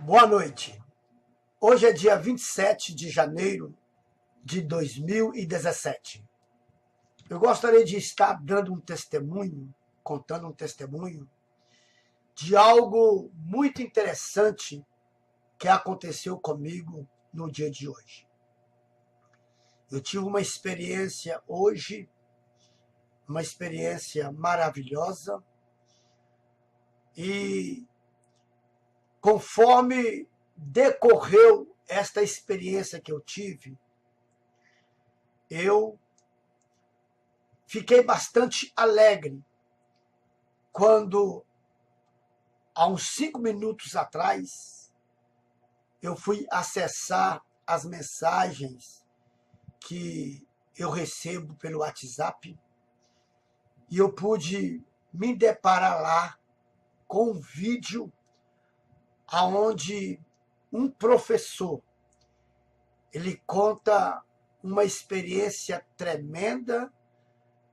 Boa noite. Hoje é dia 27 de janeiro de 2017. Eu gostaria de estar dando um testemunho, contando um testemunho de algo muito interessante que aconteceu comigo no dia de hoje. Eu tive uma experiência hoje, uma experiência maravilhosa, e conforme decorreu esta experiência que eu tive, eu fiquei bastante alegre quando, há uns 5 minutos atrás, eu fui acessar as mensagens que eu recebo pelo WhatsApp e eu pude me deparar lá com um vídeo onde um professor ele conta uma experiência tremenda,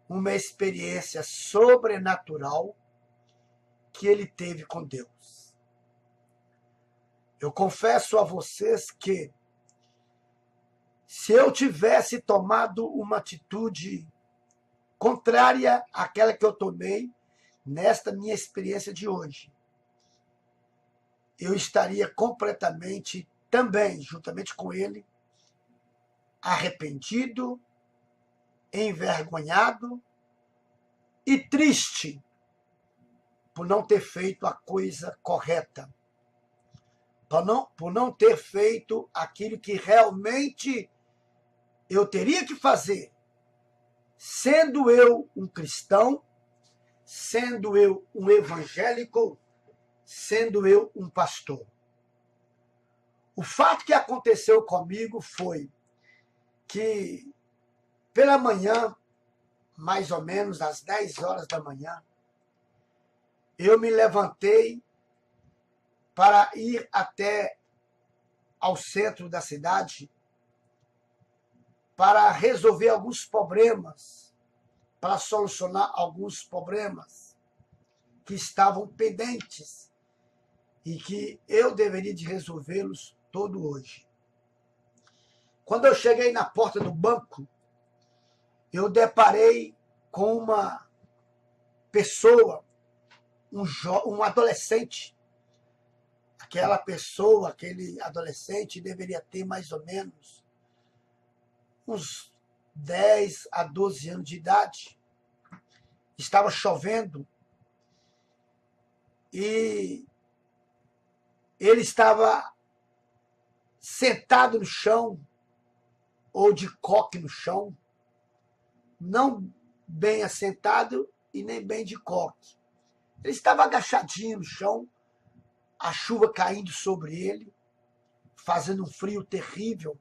uma experiência sobrenatural que ele teve com Deus. Eu confesso a vocês que, se eu tivesse tomado uma atitude contrária àquela que eu tomei nesta minha experiência de hoje, eu estaria completamente também, juntamente com ele, arrependido, envergonhado e triste por não ter feito a coisa correta, por não ter feito aquilo que realmente eu teria que fazer, sendo eu um cristão, sendo eu um evangélico, sendo eu um pastor. O fato que aconteceu comigo foi que, pela manhã, mais ou menos às 10 horas da manhã, eu me levantei para ir até ao centro da cidade para resolver alguns problemas, para solucionar alguns problemas que estavam pendentes e que eu deveria de resolvê-los todo hoje. Quando eu cheguei na porta do banco, eu deparei com uma pessoa, um adolescente. Aquela pessoa, aquele adolescente deveria ter mais ou menos uns 10 a 12 anos de idade. Estava chovendo e ele estava sentado no chão, ou de coque no chão, não bem assentado e nem bem de coque. Ele estava agachadinho no chão, a chuva caindo sobre ele, fazendo um frio terrível.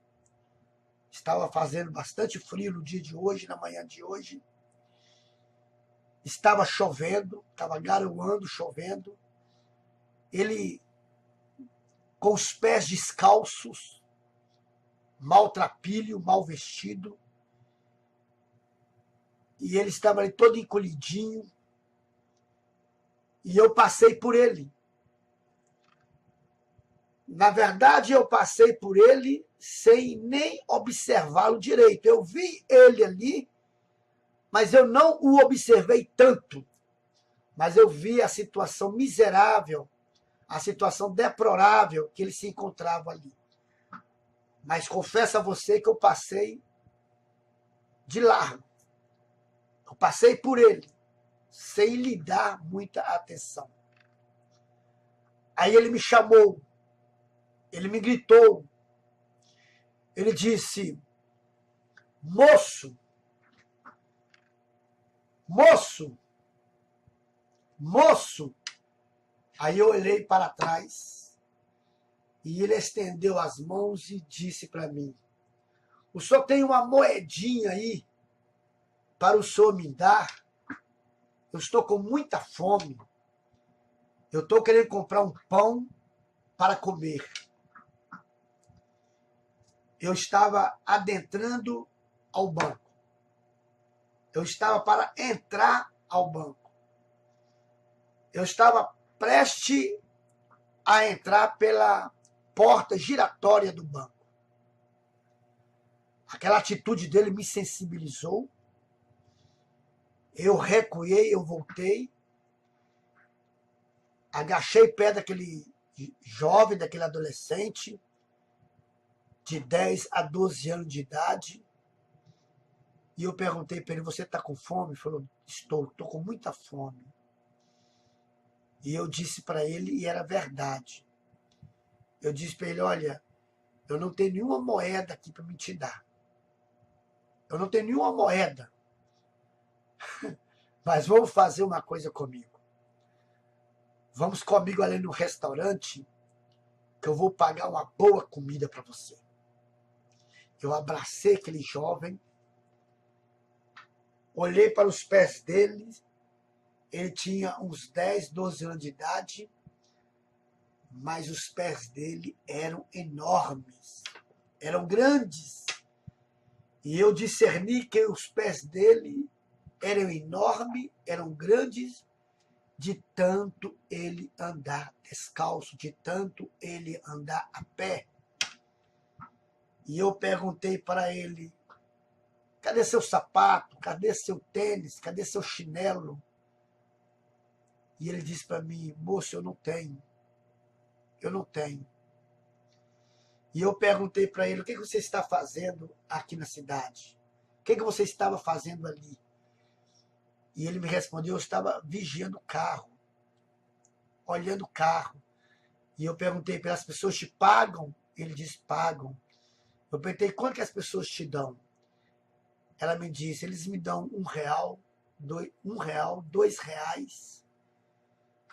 Estava fazendo bastante frio no dia de hoje, na manhã de hoje. Estava chovendo, estava garoando, chovendo. Ele, com os pés descalços, maltrapilho, mal vestido, e ele estava ali todo encolhidinho, e eu passei por ele. Na verdade, eu passei por ele sem nem observá-lo direito. Eu vi ele ali, mas eu não o observei tanto. Mas eu vi a situação miserável, a situação deplorável que ele se encontrava ali. Mas confesso a você que eu passei de largo. Eu passei por ele, sem lhe dar muita atenção. Aí ele me chamou, ele me gritou, ele disse: moço, moço, moço. Aí eu olhei para trás e ele estendeu as mãos e disse para mim: o senhor tem uma moedinha aí para o senhor me dar? Eu estou com muita fome. Eu estou querendo comprar um pão para comer. Eu estava adentrando ao banco. Eu estava para entrar ao banco. Eu estava prestes a entrar pela porta giratória do banco. Aquela atitude dele me sensibilizou. Eu recuei, eu voltei, agachei pé daquele jovem, daquele adolescente, de 10 a 12 anos de idade, e eu perguntei para ele, você está com fome? Ele falou, estou com muita fome. E eu disse para ele, e era verdade. Eu disse para ele, olha, eu não tenho nenhuma moeda aqui para me te dar. Eu não tenho nenhuma moeda. Mas vamos fazer uma coisa comigo. Vamos comigo ali no restaurante, que eu vou pagar uma boa comida para você. Eu abracei aquele jovem, olhei para os pés dele, ele tinha uns 10, 12 anos de idade, mas os pés dele eram enormes, eram grandes. E eu discerni que os pés dele eram enormes, eram grandes, de tanto ele andar descalço, de tanto ele andar a pé. E eu perguntei para ele, cadê seu sapato? Cadê seu tênis? Cadê seu chinelo? E ele disse para mim, moço, eu não tenho. Eu não tenho. E eu perguntei para ele, o que você está fazendo aqui na cidade? O que você estava fazendo ali? E ele me respondeu, eu estava vigiando o carro, olhando o carro. E eu perguntei para as pessoas te pagam? Ele disse, pagam. Eu perguntei, quanto que as pessoas te dão? Ela me disse, eles me dão R$1, R$2,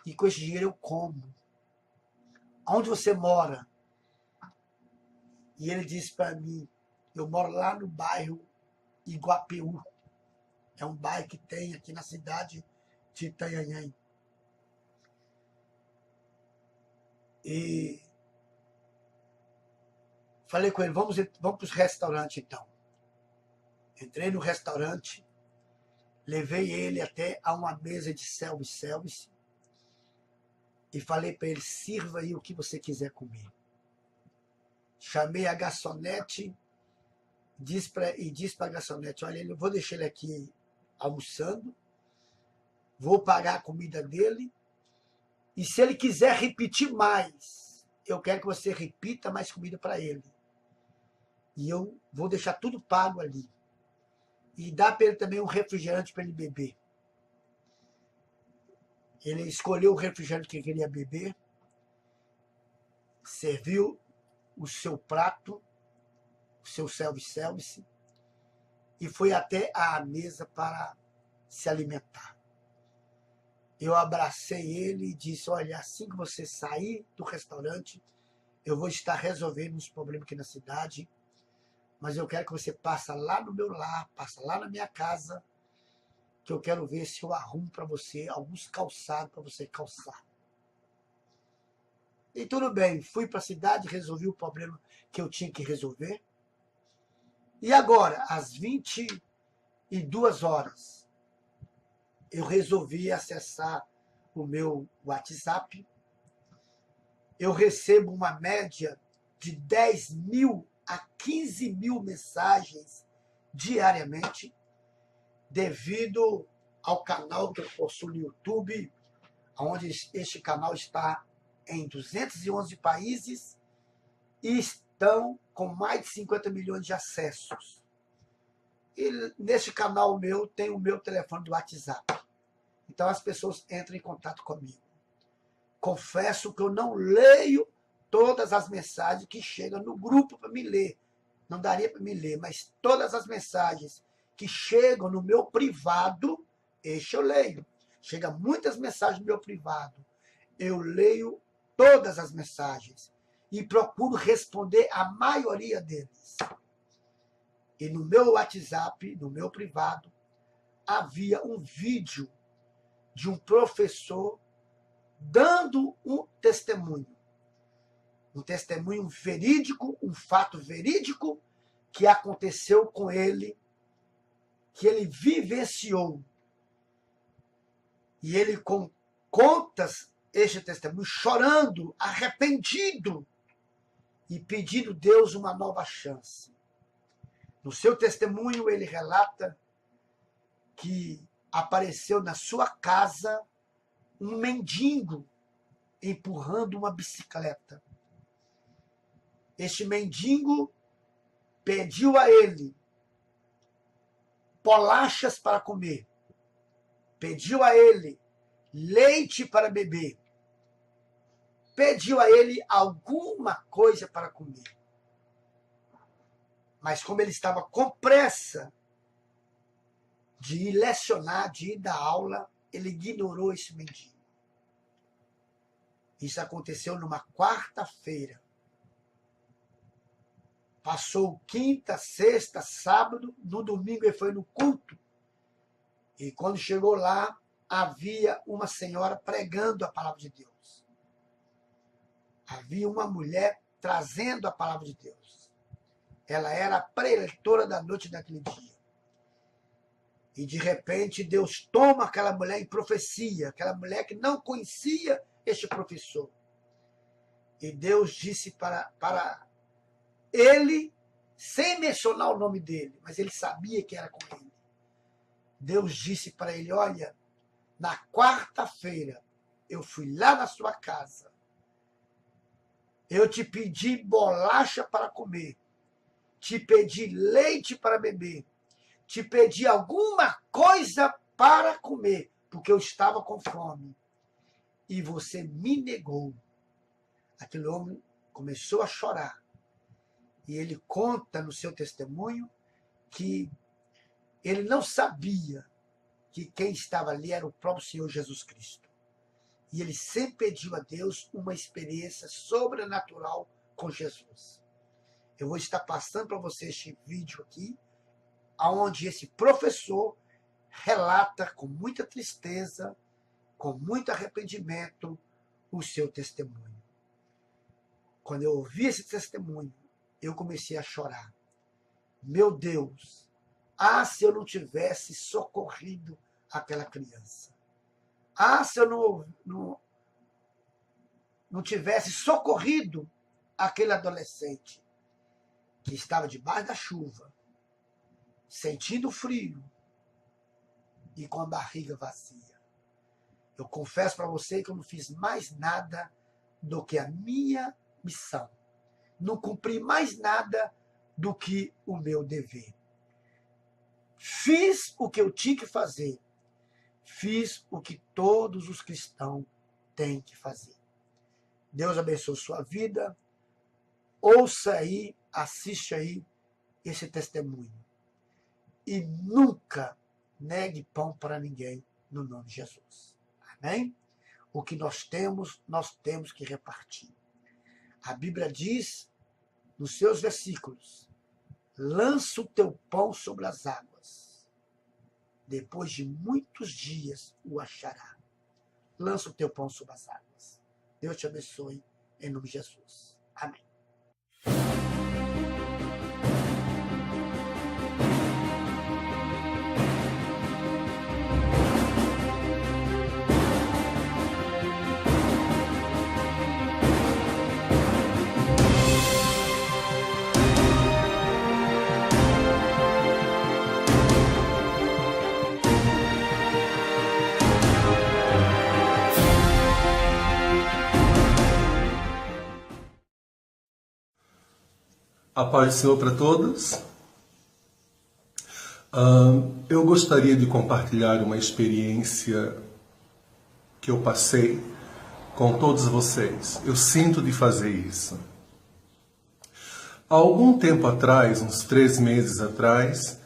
e com esse dinheiro eu como. Onde você mora? E ele disse para mim, eu moro lá no bairro Iguapeú. É um bairro que tem aqui na cidade de Itanhanhém. E falei com ele, vamos para o restaurante então. Entrei no restaurante, levei ele até a uma mesa de self-service e falei para ele, sirva aí o que você quiser comer. Chamei a garçonete e disse para a garçonete, olha, eu vou deixar ele aqui almoçando, vou pagar a comida dele, e se ele quiser repetir mais, eu quero que você repita mais comida para ele. E eu vou deixar tudo pago ali. E dá para ele também um refrigerante para ele beber. Ele escolheu o refrigerante que ele queria beber, serviu o seu prato, o seu self-service, e foi até a mesa para se alimentar. Eu abracei ele e disse, olha, assim que você sair do restaurante, eu vou estar resolvendo os problemas aqui na cidade, mas eu quero que você passe lá no meu lar, passe lá na minha casa, que eu quero ver se eu arrumo para você alguns calçados para você calçar. E tudo bem, fui para a cidade, resolvi o problema que eu tinha que resolver. E agora, às 22 horas, eu resolvi acessar o meu WhatsApp. Eu recebo uma média de 10.000 a 15.000 mensagens diariamente, devido ao canal que eu possuo no YouTube, onde este canal está em 211 países e estão com mais de 50 milhões de acessos. E neste canal meu tem o meu telefone do WhatsApp. Então as pessoas entram em contato comigo. Confesso que eu não leio todas as mensagens que chegam no grupo para me ler. Não daria para me ler, mas todas as mensagens que chegam no meu privado, este eu leio. Chega muitas mensagens no meu privado. Eu leio todas as mensagens e procuro responder a maioria deles. E no meu WhatsApp, no meu privado, havia um vídeo de um professor dando um testemunho verídico, um fato verídico que aconteceu com ele, que ele vivenciou. E ele, com contas este testemunho chorando, arrependido e pedindo a Deus uma nova chance. No seu testemunho, ele relata que apareceu na sua casa um mendigo empurrando uma bicicleta. Este mendigo pediu a ele bolachas para comer, pediu a ele leite para beber, pediu a ele alguma coisa para comer. Mas como ele estava com pressa de ir lecionar, de ir dar aula, ele ignorou esse mendigo. Isso aconteceu numa quarta-feira. Passou quinta, sexta, sábado, no domingo ele foi no culto. E quando chegou lá, havia uma senhora pregando a palavra de Deus. Havia uma mulher trazendo a palavra de Deus. Ela era a preleitora da noite daquele dia. E de repente Deus toma aquela mulher em profecia, aquela mulher que não conhecia este professor. E Deus disse para ele, sem mencionar o nome dele, mas ele sabia que era com ele. Deus disse para ele, olha, na quarta-feira eu fui lá na sua casa, eu te pedi bolacha para comer, te pedi leite para beber, te pedi alguma coisa para comer, porque eu estava com fome, e você me negou. Aquele homem começou a chorar. E ele conta no seu testemunho que ele não sabia que quem estava ali era o próprio Senhor Jesus Cristo. E ele sempre pediu a Deus uma experiência sobrenatural com Jesus. Eu vou estar passando para você este vídeo aqui, onde esse professor relata com muita tristeza, com muito arrependimento, o seu testemunho. Quando eu ouvi esse testemunho, eu comecei a chorar. Meu Deus, se eu não tivesse socorrido aquela criança. Se eu não tivesse socorrido aquele adolescente que estava debaixo da chuva, sentindo frio e com a barriga vazia. Eu confesso para você que eu não fiz mais nada do que a minha missão. Não cumpri mais nada do que o meu dever. Fiz o que eu tinha que fazer. Fiz o que todos os cristãos têm que fazer. Deus abençoe sua vida. Ouça aí, assiste aí esse testemunho. E nunca negue pão para ninguém no nome de Jesus. Amém? O que nós temos que repartir. A Bíblia diz, nos seus versículos, lança o teu pão sobre as águas. Depois de muitos dias o achará. Lança o teu pão sobre as águas. Deus te abençoe, em nome de Jesus. Amém. A paz do Senhor para todos. Eu gostaria de compartilhar uma experiência que eu passei com todos vocês. Eu sinto de fazer isso. Há algum tempo atrás, uns 3 meses atrás,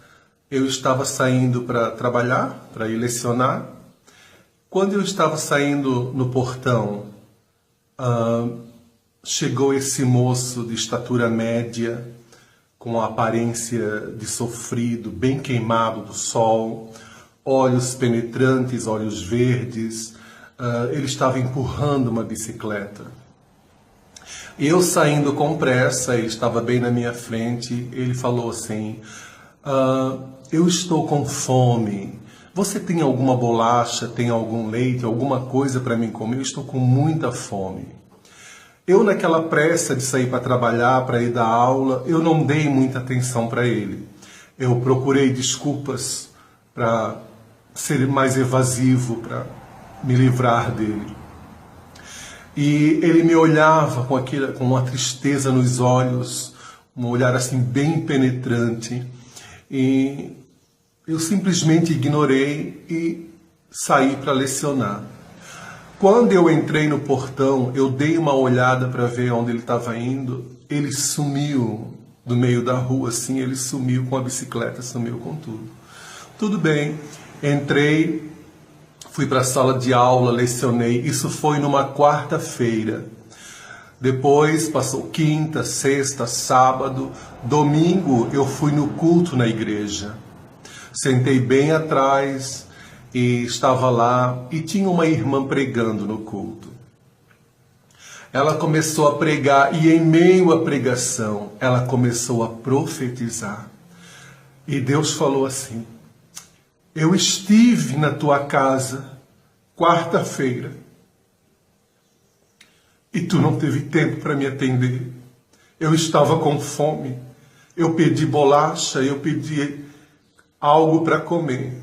eu estava saindo para trabalhar, para ir lecionar. Quando eu estava saindo no portão, chegou esse moço de estatura média, com a aparência de sofrido, bem queimado do sol, olhos penetrantes, olhos verdes. Ele estava empurrando uma bicicleta. Eu saindo com pressa, ele estava bem na minha frente, ele falou assim, eu estou com fome, você tem alguma bolacha, tem algum leite, alguma coisa para mim comer? Eu estou com muita fome. Eu, naquela pressa de sair para trabalhar, para ir dar aula, eu não dei muita atenção para ele. Eu procurei desculpas para ser mais evasivo, para me livrar dele. E ele me olhava com uma tristeza nos olhos, um olhar assim bem penetrante. E eu simplesmente ignorei e saí para lecionar. Quando eu entrei no portão, eu dei uma olhada para ver onde ele estava indo. Ele sumiu do meio da rua, assim, ele sumiu com a bicicleta, sumiu com tudo. Tudo bem, entrei, fui para a sala de aula, lecionei. Isso foi numa quarta-feira. Depois passou quinta, sexta, sábado, domingo eu fui no culto na igreja. Sentei bem atrás e estava lá e tinha uma irmã pregando no culto. Ela começou a pregar e em meio à pregação ela começou a profetizar. E Deus falou assim: eu estive na tua casa quarta-feira e tu não teve tempo para me atender. Eu estava com fome, eu pedi bolacha, eu pedi algo para comer,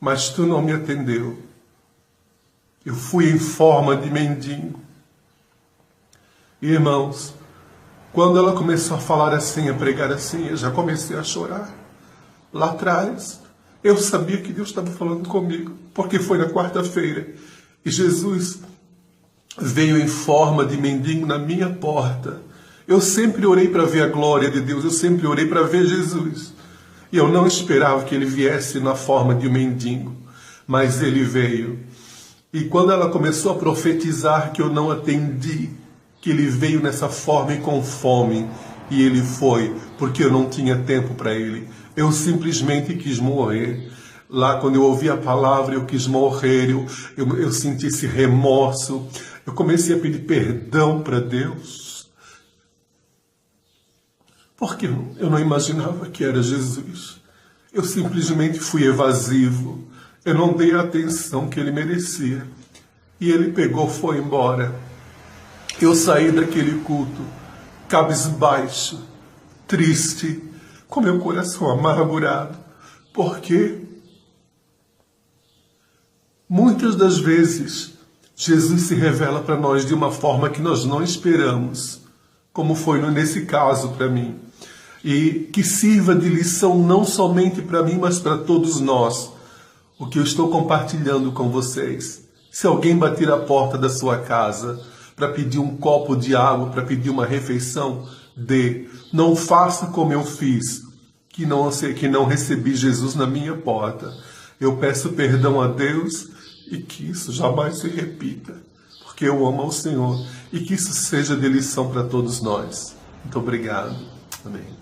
mas tu não me atendeu. Eu fui em forma de mendigo. Irmãos, quando ela começou a falar assim, a pregar assim, eu já comecei a chorar. Lá atrás, eu sabia que Deus estava falando comigo, porque foi na quarta-feira e Jesus veio em forma de mendigo na minha porta. Eu sempre orei para ver a glória de Deus, eu sempre orei para ver Jesus. E eu não esperava que ele viesse na forma de um mendigo, mas ele veio. E quando ela começou a profetizar que eu não atendi, que ele veio nessa forma e com fome, e ele foi, porque eu não tinha tempo para ele. Eu simplesmente quis morrer. Lá, quando eu ouvi a palavra, eu quis morrer, eu senti esse remorso. Eu comecei a pedir perdão para Deus, porque eu não imaginava que era Jesus. Eu simplesmente fui evasivo. Eu não dei a atenção que ele merecia. E ele pegou, foi embora. Eu saí daquele culto cabisbaixo, triste, com meu coração amargurado, porque muitas das vezes Jesus se revela para nós de uma forma que nós não esperamos, como foi nesse caso para mim, e que sirva de lição não somente para mim, mas para todos nós. O que eu estou compartilhando com vocês: se alguém bater a porta da sua casa para pedir um copo de água, para pedir uma refeição, dê. Não faça como eu fiz, que não recebi Jesus na minha porta. Eu peço perdão a Deus e que isso jamais se repita, porque eu amo ao Senhor, e que isso seja de lição para todos nós. Muito obrigado. Amém.